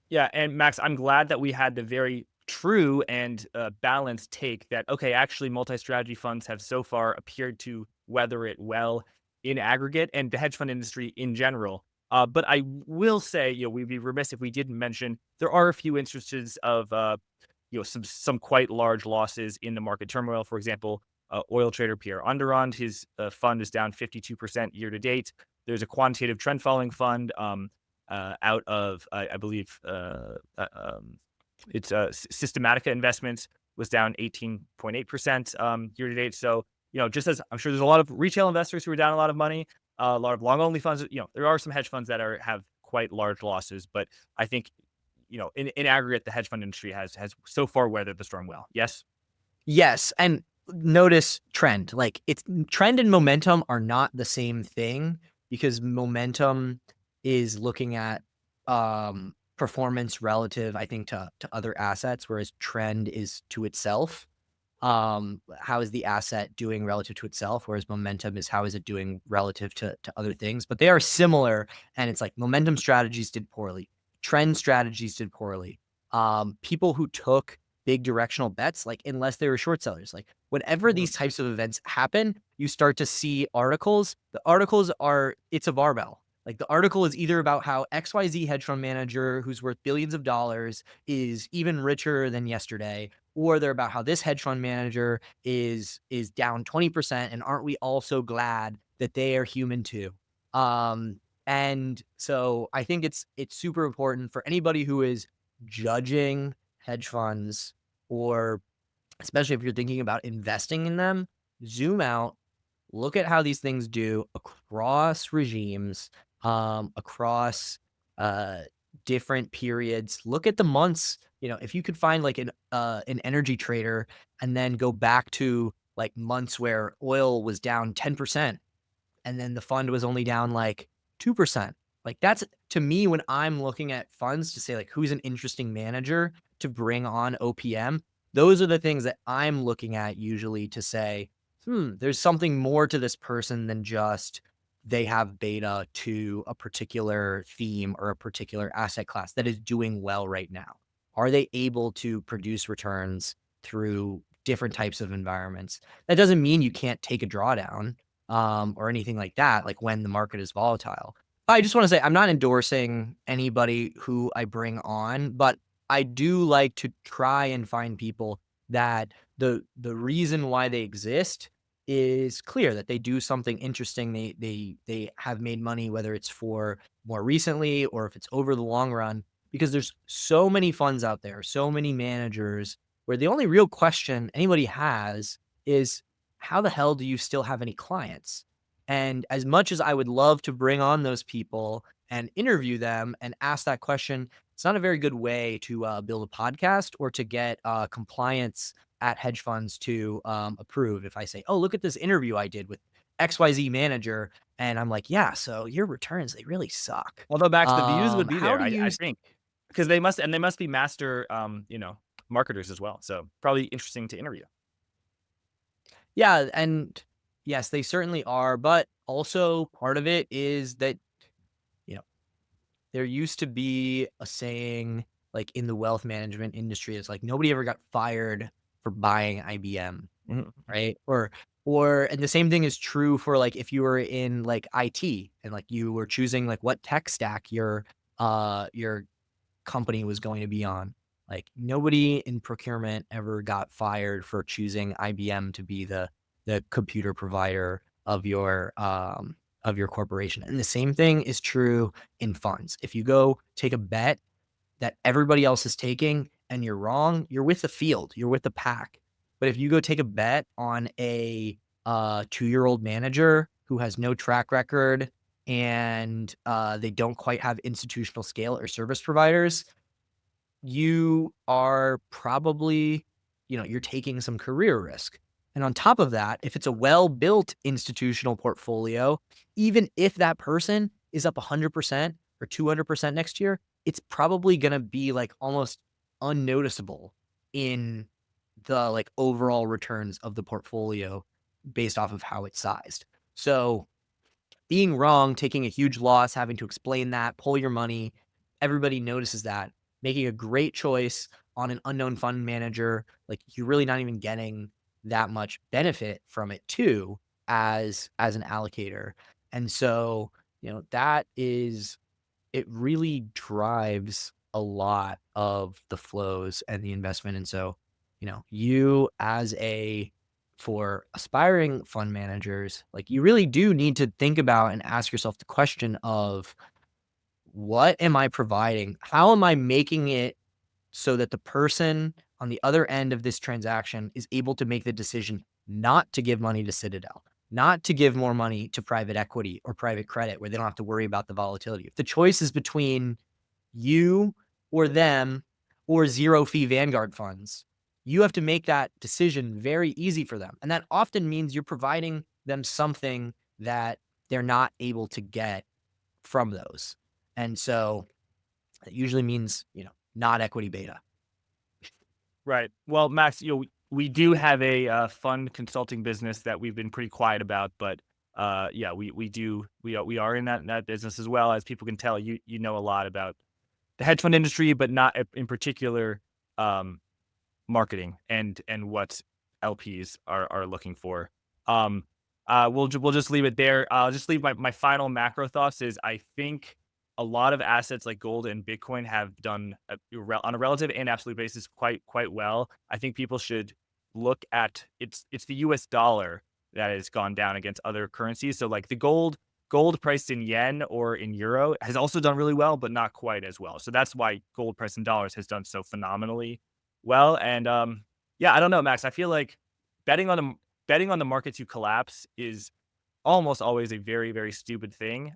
Yeah, and Max, I'm glad that we had the very true and balanced take that okay, actually, multi-strategy funds have so far appeared to weather it well in aggregate, and the hedge fund industry in general. But I will say, we'd be remiss if we didn't mention there are a few instances of some quite large losses in the market turmoil. For example, oil trader Pierre Underond, his fund is down 52% year to date. There's a quantitative trend following fund out of I believe it's Systematica Investments was down 18.8% year to date. So just as I'm sure there's a lot of retail investors who are down a lot of money, a lot of long only funds. There are some hedge funds that have quite large losses, but I think in aggregate, the hedge fund industry has so far weathered the storm well. Yes. Yes, and notice trend. Like it's trend and momentum are not the same thing because momentum is looking at performance relative, I think, to other assets, whereas trend is to itself. How is the asset doing relative to itself? Whereas momentum is how is it doing relative to other things. But they are similar, and it's like momentum strategies did poorly, trend strategies did poorly. People who took big directional bets, like unless they were short sellers, like whenever these types of events happen, you start to see articles. The articles are it's a barbell. Like the article is either about how XYZ hedge fund manager who's worth billions of dollars is even richer than yesterday, or they're about how this hedge fund manager is down 20%, and aren't we all so glad that they are human too. And so I think it's super important for anybody who is judging hedge funds, or especially if you're thinking about investing in them, zoom out, look at how these things do across regimes, across uh, different periods. Look at the months. If you could find like an energy trader and then go back to like months where oil was down 10%, and then the fund was only down like 2%. Like that's to me when I'm looking at funds to say like who's an interesting manager to bring on OPM, those are the things that I'm looking at usually to say, there's something more to this person than just they have beta to a particular theme or a particular asset class that is doing well right now. Are they able to produce returns through different types of environments? That doesn't mean you can't take a drawdown or anything like that, like when the market is volatile. I just want to say I'm not endorsing anybody who I bring on, but I do like to try and find people that the reason why they exist is clear, that they do something interesting. They have made money, whether it's for more recently or if it's over the long run, because there's so many funds out there, so many managers where the only real question anybody has is how the hell do you still have any clients? And as much as I would love to bring on those people and interview them and ask that question, it's not a very good way to build a podcast or to get compliance at hedge funds to approve. If I say, oh, look at this interview I did with XYZ manager, and I'm like, yeah, so your returns, they really suck. Although Max, the views would be How there, do you I think, because they must be master, marketers as well. So probably interesting to interview. Yeah, and yes, they certainly are, but also part of it is that, you know, there used to be a saying like in the wealth management industry, it's like nobody ever got fired for buying IBM, Mhm. right? Or and the same thing is true for like if you were in like IT and like you were choosing like what tech stack your company was going to be on. Like nobody in procurement ever got fired for choosing IBM to be the computer provider of your corporation. And the same thing is true in funds. If you go take a bet that everybody else is taking and you're wrong, you're with the field, you're with the pack. But if you go take a bet on a 2-year-old manager who has no track record and they don't quite have institutional scale or service providers, you are probably, you're taking some career risk. And on top of that, if it's a well-built institutional portfolio, even if that person is up 100% or 200% next year, it's probably gonna be, like, almost unnoticeable in the, like, overall returns of the portfolio based off of how it's sized. So being wrong, taking a huge loss, having to explain that, pull your money, everybody notices that. Making a great choice on an unknown fund manager, like you're really not even getting that much benefit from it too as an allocator. And so, that is it really drives a lot of the flows and the investment. And so, you as a for aspiring fund managers, like you really do need to think about and ask yourself the question of what am I providing? How am I making it so that the person on the other end of this transaction is able to make the decision not to give money to Citadel, not to give more money to private equity or private credit where they don't have to worry about the volatility. If the choice is between you or them or zero fee Vanguard funds, you have to make that decision very easy for them. And that often means you're providing them something that they're not able to get from those. And so it usually means, not equity beta. Right. Well, Max, we do have a fund consulting business that we've been pretty quiet about, but yeah, we are in that business as well. As people can tell, you know a lot about the hedge fund industry, but not in particular um, marketing and what LPs are looking for. Um, we'll just leave it there. I'll just leave my final macro thoughts is I think a lot of assets like gold and Bitcoin have done on a relative and absolute basis quite well. I think people should look at it's the US dollar that has gone down against other currencies. So like the gold priced in yen or in euro has also done really well, but not quite as well. So that's why gold priced in dollars has done so phenomenally well. And yeah, I don't know, Max. I feel like betting on the betting on the market to collapse is almost always a very stupid thing.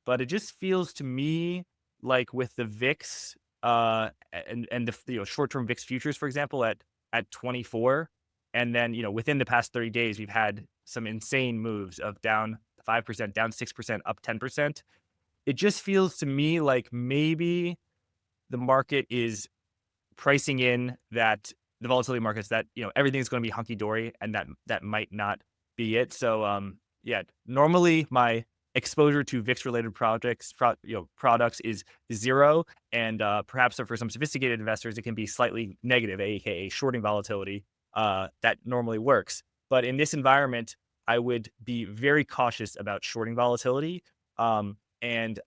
But it just feels to me like with the VIX and the short term VIX futures, for example, at 24, and then within the past 30 days, we've had some insane moves of down 5%, down 6%, up 10%. It just feels to me like maybe the market is pricing in that the volatility markets that everything's going to be hunky dory, and that might not be it. So yeah, normally my exposure to VIX related products is zero, and perhaps for some sophisticated investors it can be slightly negative, aka shorting volatility. That normally works, but in this environment, I would be very cautious about shorting volatility. And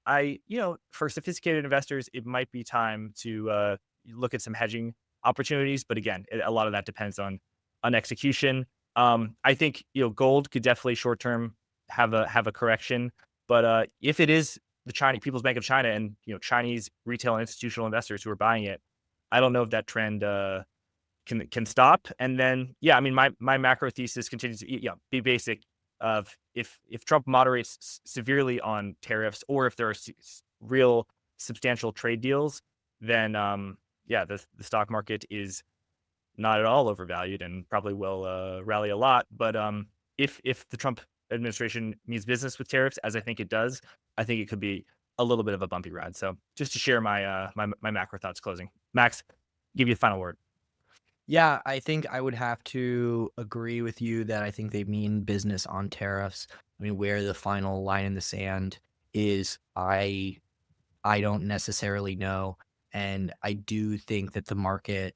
for sophisticated investors, it might be time to look at some hedging opportunities. But again, a lot of that depends on execution. I think gold could definitely short term have a correction, but if it is the Chinese People's Bank of China and Chinese retail and institutional investors who are buying it, I don't know if that trend can stop. And then yeah, I mean my macro thesis continues to be basic of if Trump moderates severely on tariffs or if there are real substantial trade deals, then yeah, the stock market is not at all overvalued and probably will rally a lot. But if the Trump administration means business with tariffs, as I think it does, I think it could be a little bit of a bumpy ride. So just to share my macro thoughts closing. Max, give you the final word. Yeah, I think I would have to agree with you that I think they mean business on tariffs. I mean, where the final line in the sand is, I don't necessarily know, and I do think that the market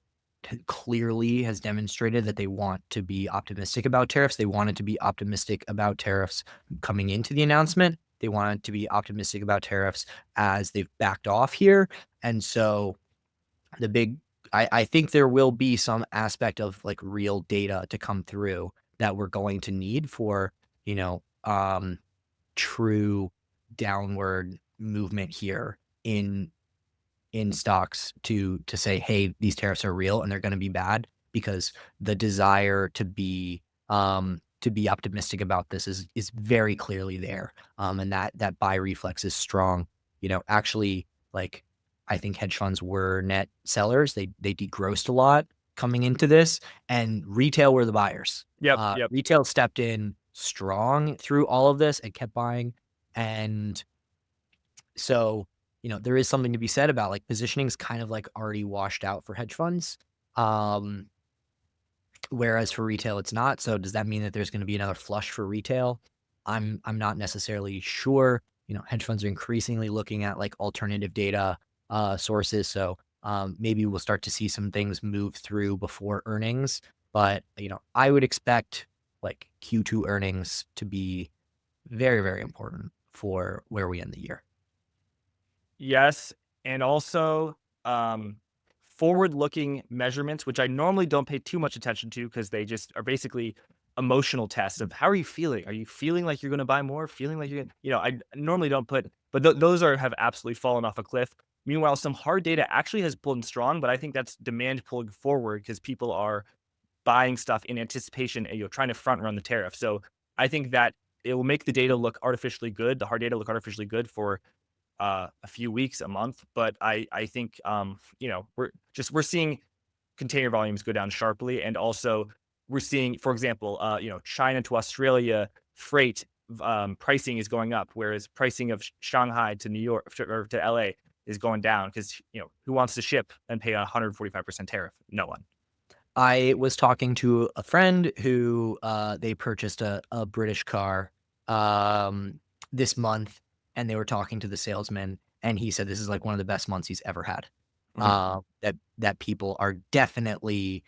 clearly has demonstrated that they want to be optimistic about tariffs. They wanted to be optimistic about tariffs coming into the announcement. They wanted to be optimistic about tariffs as they've backed off here, and so the big I think there will be some aspect of like real data to come through that we're going to need for, you know, um, true downward movement here in stocks to say, hey, these tariffs are real and they're going to be bad because the desire to be optimistic about this is very clearly there. And that buy reflex is strong. Actually, like I think hedge funds were net sellers. They degrossed a lot coming into this, and retail were the buyers. Yep. Retail stepped in strong through all of this and kept buying. And so, there is something to be said about like positioning is kind of like already washed out for hedge funds. Um, Whereas for retail, it's not. So does that mean that there's going to be another flush for retail? I'm not necessarily sure. Hedge funds are increasingly looking at like alternative data sources. So maybe we'll start to see some things move through before earnings. But I would expect like Q2 earnings to be very, very important for where we end the year. Yes, and also, um, forward-looking measurements, which I normally don't pay too much attention to because they just are basically emotional tests of how are you feeling? Are you feeling like you're gonna buy more? Feeling like you're gonna I normally don't put but those have absolutely fallen off a cliff. Meanwhile, some hard data actually has pulled in strong, but I think that's demand pulling forward because people are buying stuff in anticipation and, trying to front run the tariff. So, I think that it will make the data look artificially good, the hard data look artificially good for a few weeks, a month. But I think we're seeing container volumes go down sharply, and also we're seeing, for example, China to Australia freight pricing is going up, whereas pricing of Shanghai to New York or to LA is going down because who wants to ship and pay a 145% tariff? No one. I was talking to a friend who they purchased a British car um, this month, and they were talking to the salesman, and he said this is like one of the best months he's ever had. Mhm. That people are definitely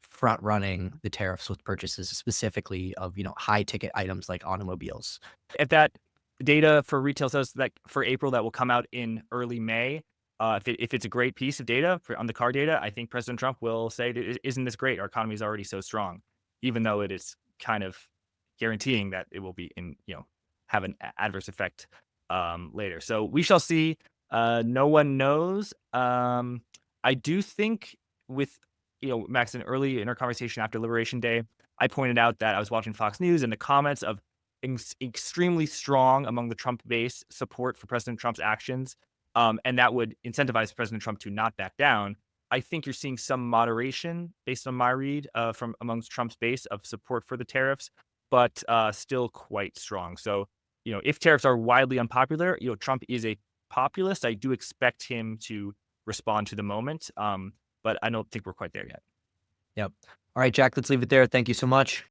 front running the tariffs with purchases, specifically of high ticket items like automobiles. If that data for retail sales that for April that will come out in early May, if it's a great piece of data on the car data, I think President Trump will say, Isn't this great? Our economy is already so strong," even though it is kind of guaranteeing that it will be have an adverse effect later. So we shall see. No one knows. I do think with Max, and early in our conversation after Liberation Day, I pointed out that I was watching Fox News and the comments of extremely strong among the Trump base support for President Trump's actions, and that would incentivize President Trump to not back down. I think you're seeing some moderation based on my read from amongst Trump's base of support for the tariffs, but still quite strong. So, if tariffs are widely unpopular, Trump is a populist. I do expect him to respond to the moment, but I don't think we're quite there yet. Yep. All right, Jack, let's leave it there. Thank you so much.